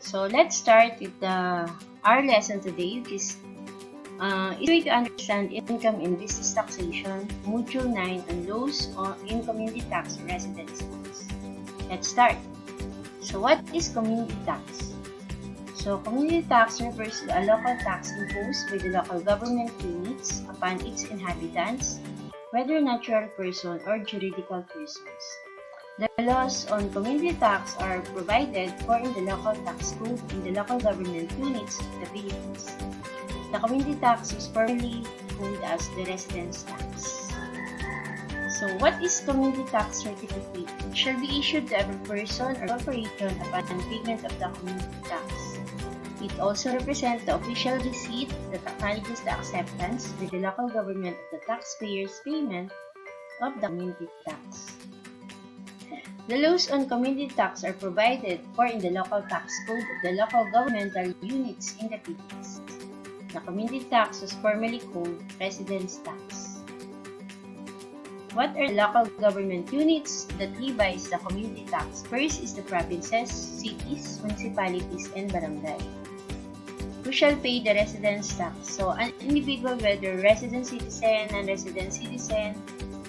So let's start with our lesson today, which is way to understand income in business taxation, Module 9 on laws in community tax or residence tax. Let's start. So what is community tax? So community tax refers to a local tax imposed by the local government units upon its inhabitants, whether natural person or juridical persons. The laws on community tax are provided for in the local tax code in the local government units of the Philippines. The community tax was formerly called as the residence tax. So what is community tax certificate? It shall be issued to every person or corporation upon payment of the community tax. It also represents the official receipt that acknowledges the acceptance by the local government of the taxpayer's payment of the community tax. The laws on community tax are provided for in the local tax code of the local governmental units in the Philippines. The community tax was formerly called residence tax. What are local government units that levies the community tax? First is the provinces, cities, municipalities, and barangay. Who shall pay the residence tax? So, an individual, whether resident citizen, non-resident citizen,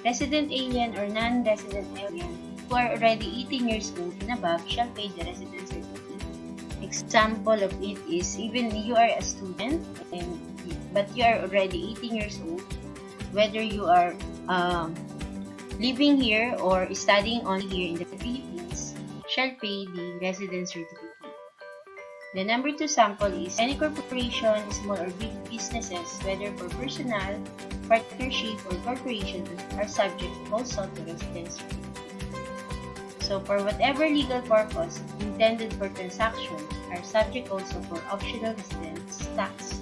resident alien, or non-resident alien, who are already 18 years old and above shall pay the residence certificate. Example of it is, even you are a student, but you are already 18 years old, whether you are living here or studying only here in the Philippines, shall pay the residence certificate. The number 2 sample is any corporation, small or big businesses, whether for personal, partnership, or corporation, are subject also to residence certificate. So for whatever legal purpose intended for transaction are subject also for optional residence tax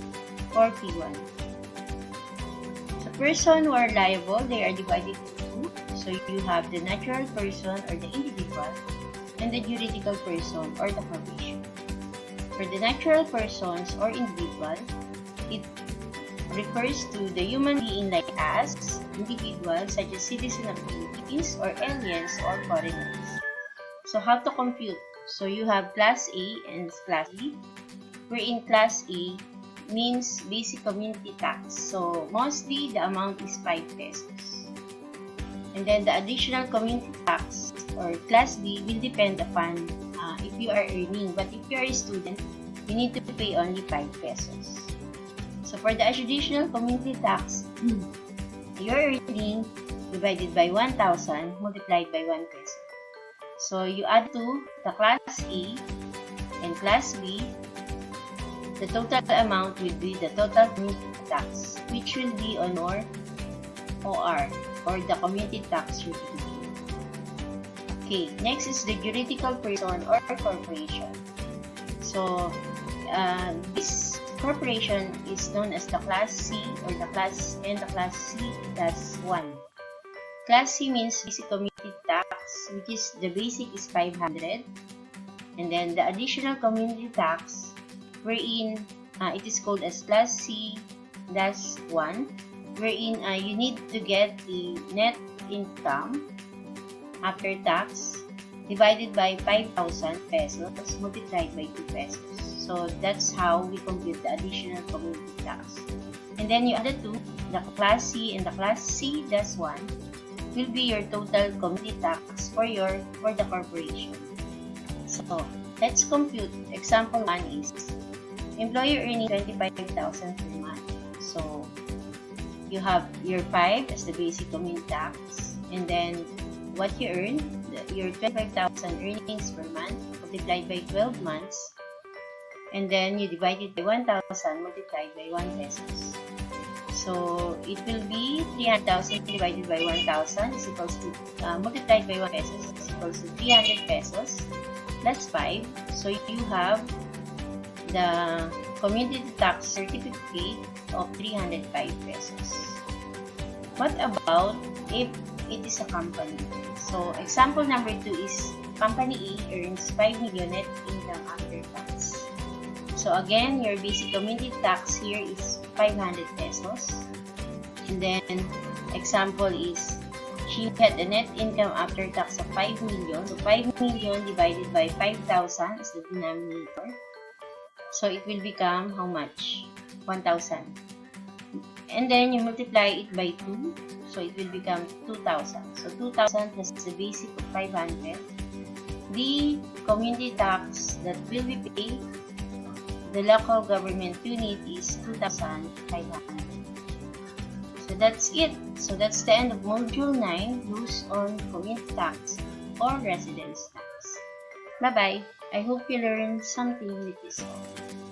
or P1. So person who are liable, they are divided into two. So you have the natural person or the individual and the juridical person or the corporation. For the natural persons or individual, it refers to the human being like us, individuals such as citizens of the Philippines or aliens or foreigners. So how to compute? So you have Class A and Class B, wherein Class A means basic community tax. So mostly the amount is 5 pesos. And then the additional community tax or Class B will depend upon if you are earning. But if you are a student, you need to pay only 5 pesos. So for the additional community tax, your earning divided by 1,000 multiplied by 1 peso. So you add to the Class A and Class B, the total amount will be the total community tax, which will be on your OR or the community tax certificate. Okay, next is the juridical person or corporation. So this corporation is known as the Class C or the Class C Class 1. Class C means basic community tax, which is the basic is 500, and then the additional community tax, wherein it is called as Class C Class 1, wherein you need to get the net income after tax divided by 5,000 pesos multiplied by 2 pesos. So that's how we compute the additional community tax. And then you add the two, the Class C and the Class C Class 1 will be your total community tax for the corporation. So let's compute. Example 1 is employer earning 25,000 per month. So you have your 5 as the basic community tax, and then what you earn, your 25,000 earnings per month multiplied by 12 months, and then you divide it by 1,000 multiplied by 1 pesos. So it will be 300,000 divided by 1,000 is equals to multiplied by 1 pesos is equals to 300 pesos plus 5. So you have the community tax certificate of 305 pesos. What about if it is a company? So example number 2 is company A earns 5 million net income after tax. So again, your basic community tax here is 500 pesos. And then example is she had a net income after tax of 5 million. So 5 million divided by 5,000 is the denominator. So it will become how much? 1,000. And then you multiply it by 2. So it will become 2,000. So 2,000 plus the basic of 500. The community tax that will be paid, the local government unit is 2,500. So that's it. So that's the end of Module 9, Rules on Community Tax or Residence Tax. Bye-bye. I hope you learned something with this one.